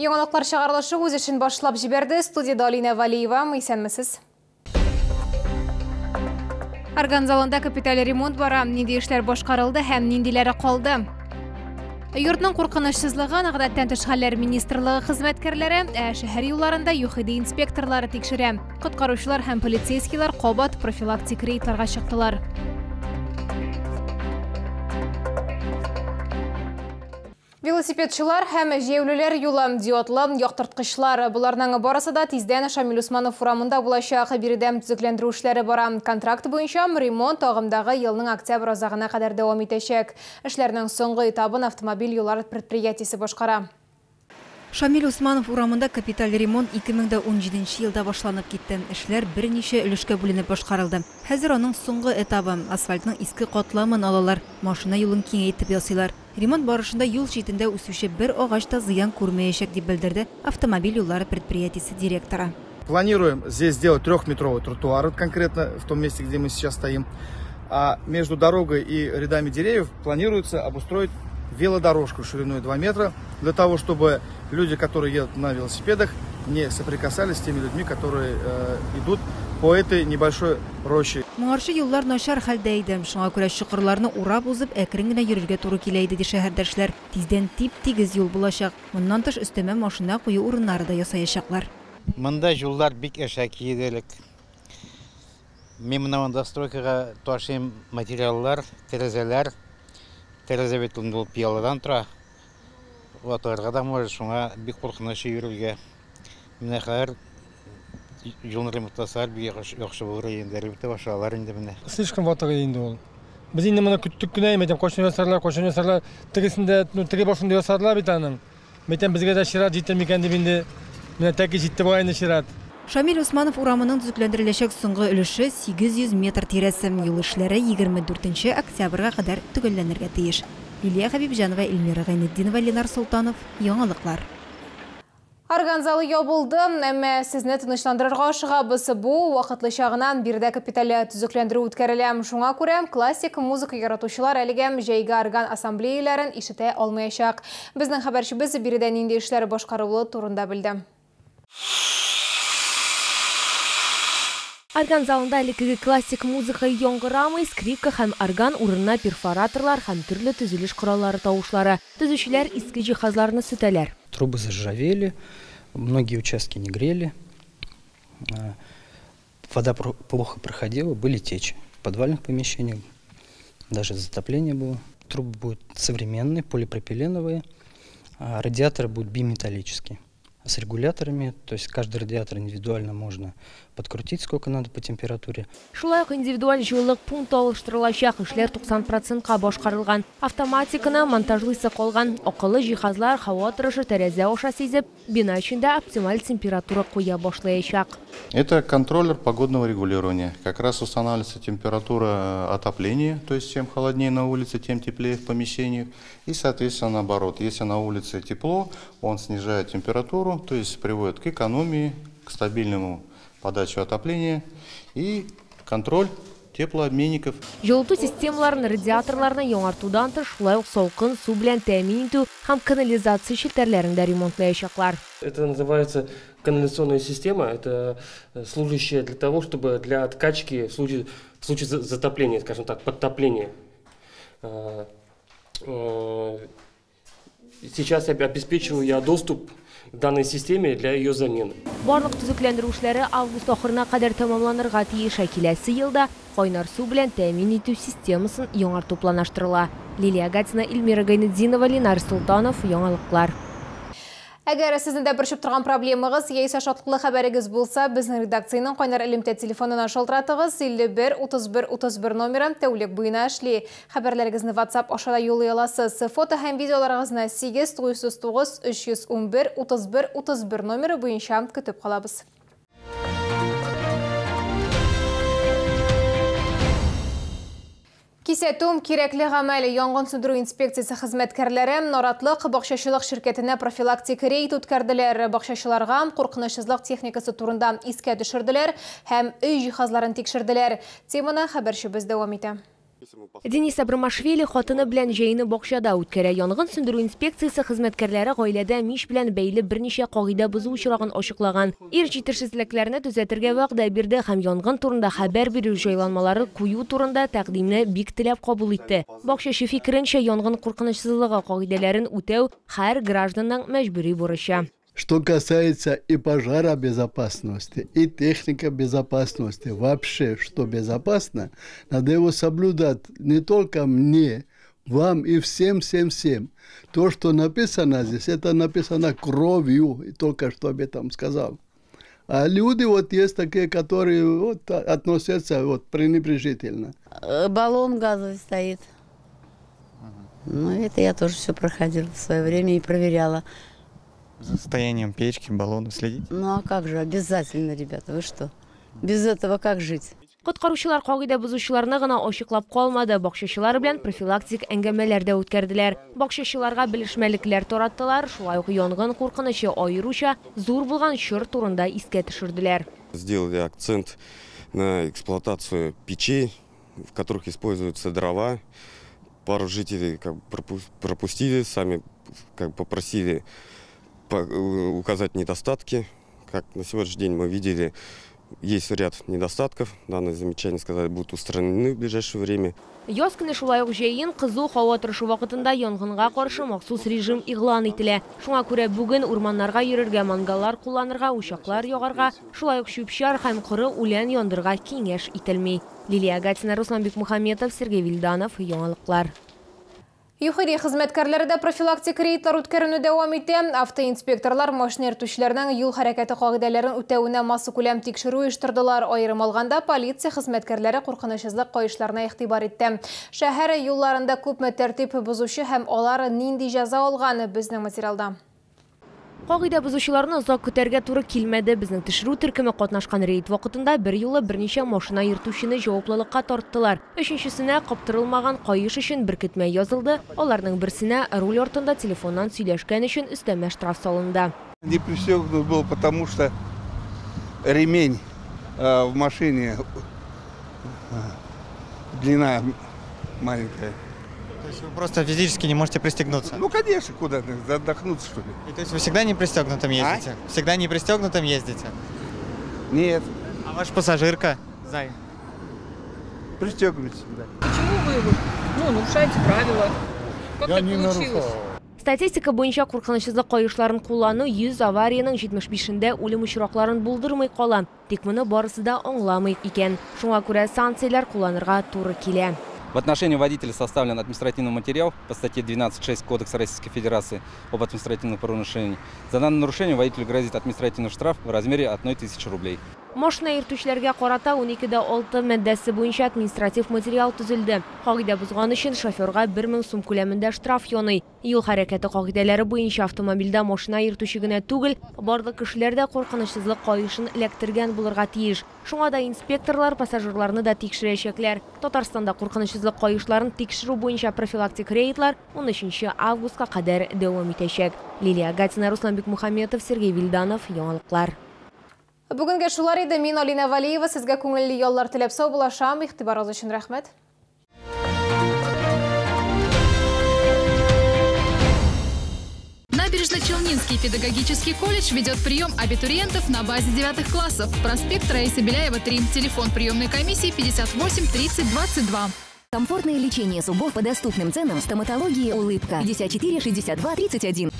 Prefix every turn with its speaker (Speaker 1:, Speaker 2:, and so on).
Speaker 1: Яңалыклар чыгарылышы үз эшен башлап җибәрде. Студияда Алина Валиева, исәнмесез? Арган залында капиталь ремонт бара, нинди эшләр башкарылды һәм ниндиләре калды? Йортның куркынычсызлыгын гадәттән тыш хәлләр министрлыгы хезмәткәрләре, шәһәр юлларында ЮХИДИ инспекторлары тикшерә. Коткаручылар һәм полицейскийлар кабат профилактик рейдларга чыктылар. Велосипедчылар һәм җәяүлеләр юлы диодлы яктырткычлар. Буларның барысы да тиздән Шамил Усманов урамында булачак. Биредә төзекләндерү эшләре бара. Контракт буенча ремонт агымдагы елның октябрь азагына кадәр дәвам итәчәк. Эшләрнең соңгы этабын автомобиль юллары предприятиесе башкара.
Speaker 2: Шамил Усманов урамында капиталь ремонт 2017 елда башланып китте. Эшләр берничә өлешкә бүленеп башкарылды. Хәзер аның соңгы этабы. Асфальтның иске катламын алалар, машина юлын киңәйтеп ясыйлар. Ремонт барышында юл читендә үсүче бер агач та зыян күрмәячәк дип белдерде автомобиль юллары предприятиесе директора.
Speaker 3: Планируем здесь сделать 3-метровый тротуар, конкретно в том месте, где мы сейчас стоим. А между дорогой и рядами деревьев планируется обустроить велодорожку шириной 2 метра, для того, чтобы люди, которые едут на велосипедах, не соприкасались с теми людьми, которые идут по этой небольшой роще.
Speaker 2: Моңарчы юллар начар хәлдә иде. Шуңа күрә чокырларны урап узып, әкрен генә йөрергә туры килә иде ди шәһәрдәшләр. Тиздән тип-тигез юл булачак. Моннан тыш өстәмә машина кую урыннары да ясаячаклар.
Speaker 4: Монда юллар бик әшәки иделек. Мен монда стройкага ташыйм материаллар, тәрәзәләр, тәрәзә бит булып пияладан тора. Ватарга да может шуңа бик куркыныч йөрергә. Менә хәзер юл ремонтласар бик яхшы булыр инде, ремонт башлалар инде менә.
Speaker 5: Слишком ватага инде ул. Без инде моны көттүк кенә, мәйтәм кошын ясарлар, тегесендә, теге башында ясарлар бит аның. Мәйтәм безгә дә чират җитә микән дип инде менә тәки җитте бу айны чират.
Speaker 2: Шамил Усманов урамының төзекләндереләчәк соңгы өлеше 800 метр тирәсе. Юл эшләре 24 октябрьгә кадәр төгәлләнергә тиеш. Лилия Хабибҗанова, Илмира Гайнетдинова, Ленар Солтанов. Яңалыклар.
Speaker 1: Арган залы ябылды, әмма сезне тынычландырырга ашыгабыз. Бу вакытлыча гына биредә капиталь төзекләндерү үткәрелә. Шуңа күрә классик музыка яратучылар әлегә җәйге арган ассамблеяләрен ишетә алмаячак. Безнең хәбәрчебез биредә нинди эшләр башкарылуы турында белде.
Speaker 6: Арган залында элекеге классик музыка яңгырамый, скрипка һәм орган урынына перфораторлар һәм төрле төзелеш кораллары тавышлары. Төзүчеләр иске җиһазларны сүтәләр.
Speaker 7: Трубы заржавели, многие участки не грели, вода плохо проходила, были течи в подвальных помещениях, даже затопление было. Трубы будут современные, полипропиленовые, а радиаторы будут биметаллические. С регуляторами, то есть каждый радиатор индивидуально можно подкрутить, сколько надо по температуре.
Speaker 6: Шулай ук индивидуаль җылылык пункты алыштырылачак, эшләр 90%-ка башкарылган. Автоматиканы монтажлыйсы калган, акыллы җиһазлар һава торышы тәрәзә аша сизеп, бина эчендә оптималь температура куя башлаячак.
Speaker 8: Это контроллер погодного регулирования. Как раз устанавливается температура отопления, то есть чем холоднее на улице, тем теплее в помещениях. И, соответственно, наоборот, если на улице тепло, он снижает температуру, то есть приводит к экономии, к стабильному подаче отопления и контроль теплообменников.
Speaker 6: Жылыту системаларын, радиаторларны яңартудан тыш, шулай ук салкын су белән тәэмин итү һәм канализация челтәрләрен дә ремонтлаячаклар.
Speaker 9: Это называется канализационная система. Это служащая для того, чтобы для откачки в случае затопления, скажем так, подтопления. Сейчас я обеспечиваю доступ к данной системе для ее замены.
Speaker 6: Барлык төзекләндерү эшләре август ахырына кадәр тәмамланырга тиеш, киләсе елда кайнар су белән тәэмин итү системасын яңарту планлаштырыла. Лилия Гатина, Илмира Гайнетдинова, Ленар Солтанов. Яңалыклар.
Speaker 1: Әгәр сезнең дә борчып торган проблемагыз яисә шатлыклы хәбәрегез булса, безнең редакциянең кайнар элемтә телефонына шалтыратыгыз. 51 31 31 номерын тәүлек буена эшли. Хәбәрләрегезне WhatsApp аша да юллый аласыз. Фото һәм видеоларыгызны 839 311 31 31 номеры буенча көтеп калабыз. Кисәтүм кирәкле гамәл янгын сөндерү инспекциясе хезмәткәрләре Наратлык бакчачылык ширкәтенә профилактик рейд үткәрделәр. Бакчачыларга куркынычсызлык техникасы турында искә төшерделәр һәм өй җиһазларын тикшерделәр. Теманы хәбәрчебез дәвам итә.
Speaker 6: Денис Абрамашвили хатыны белән җәйне бакчада үткәрә. Янгын сөндерү инспекциясе хезмәткәрләре гаиләдә мич белән бәйле берничә кагыйдә бозу очрагын ачыклаган. Ир җитешсезлекләрне төзәтергә вәгъдә бирде һәм янгын турында хәбәр бирү җайланмалары кую турында тәкъдимне бик теләп кабул итте. Бакчачы фикеренчә, янгын куркынычсызлыгы кагыйдәләрен үтәү һәр гражданның мәҗбүри бурычы.
Speaker 10: Что касается и пожаробезопасности, и техника безопасности, вообще, что безопасно, надо его соблюдать не только мне, вам и всем. То, что написано здесь, это написано кровью, и только что об этом сказал. А люди вот есть такие, которые вот относятся вот пренебрежительно.
Speaker 11: Баллон газовый стоит. Ну, это я тоже все проходила в свое время и проверяла.
Speaker 12: За состоянием печки, баллона следить?
Speaker 11: Ну а как же, обязательно, ребята, вы что? Без этого как жить?
Speaker 6: Коткаручылар кагыйдә бузучыларны гына ачыклап калмады, бакчачылар белән профилактик әңгәмәләр дә үткәрделәр. Бакчачыларга белешмәлекләр тараттылар, шулай ук янгын куркынычы аеруча зур булган чор турында искә төшерделәр.
Speaker 13: Сделали акцент на эксплуатацию печей, в которых используются дрова. Пару жителей пропустили, сами попросили указать недостатки. Как на сегодняшний день мы видели, есть ряд недостатков. Данные замечания, сказали, будут устранены в ближайшее время.
Speaker 6: Яз көне шулай ук җәен кызу һава торышы вакытында янгынга каршы махсус режим игълан ителә. Шуңа күрә бүген урманнарга йөрергә, мангаллар кулланырга, учаклар ягарга, шулай ук чүпчәр һәм коры үлән яндырга киңәш ителми. Лилия Гатина, Руслан Бикмухаметов, Сергей Вильданов, Яңалыклар.
Speaker 1: Юхири хезмәткәрләре профилактик рейдлар үткәрүне дәвам итә. Автоинспекторлар машина йөртүчеләрнең юл хәрәкәте кагыйдәләрен үтәвенә массу күләм тикшерү оештырдылар. Аерым алганда полиция хезмәткәрләре куркынычсызлык каешларына игътибар итте. Шәһәр юлларында күпме тәртип бозучы һәм алар нинди җәза алган безнең материалда.
Speaker 6: Кагыйдә бузучыларны озак көтәргә туры килмәде. Безнең тикшерү төркеме катнашкан рейд вакытында бер юлы берничә машина йөртүчене җаваплылыкка тарттылар. Өченчесенә каптырылмаган каеш өчен беркетмә язылды. Аларның берсенә руль артында телефоннан сөйләшкән өчен өстәмә штраф салынды.
Speaker 14: Не пристегнут был, потому что ремень в машине длина маленькая.
Speaker 12: То есть вы просто физически не можете пристегнуться?
Speaker 14: Ну, конечно, куда-то, отдохнуться, что ли.
Speaker 12: И то есть вы всегда не пристегнутым ездите? Всегда не пристегнутым ездите?
Speaker 14: Нет.
Speaker 12: А ваша пассажирка? Зай.
Speaker 14: Пристегивается всегда.
Speaker 15: Почему вы нарушаете правила? Как так получилось?
Speaker 6: Статистика буенча куркынычсызлык каешларын куллану 100 аварияның 75-ндә үлем очракларын булдырмый кала. Тик моны барысы да аңламый икән. Шуңа күрә санкциялар кулланырга туры килә.
Speaker 16: В отношении водителя составлен административный материал по статье 12.6 Кодекса Российской Федерации об административных правонарушениях. За данное нарушение водителю грозит административный штраф в размере 1000 рублей.
Speaker 6: Машина йөртүчеләргә карата 12.6 маддәсе буенча административ материал төзелде. Кагыйдә бузган өчен шоферга 1000 сум күләмендә штраф яный. Юл хәрәкәте кагыйдәләре буенча автомобильдә машина йөртүче генә түгел, барлык кешеләр дә куркынычсызлык каешын эләктергән булырга тиеш. Шуңа да инспекторлар пассажирларны да тикшерәчәкләр. Татарстанда куркынычсызлык каешларын тикшерү буенча профилактик рейдлар 13 августка кадәр дәвам итәчәк. Лилия Гатина, Руслан Бикмухаметов, Сергей Вильданов, Яңалыклар.
Speaker 1: Бүгенге шулар иде. Мин Алина Валиева, сезгә күңелле яллар теләп сау булашам. Игътибарыгыз өчен рәхмәт.
Speaker 17: Набережно-Челнинский педагогический колледж ведет прием абитуриентов на базе 9 классов. Проспект Раисы Беляева, 3. Телефон приемной комиссии 58 30 22.
Speaker 18: Комфортное лечение зубов по доступным ценам. Стоматология «Улыбка». 54 62 31.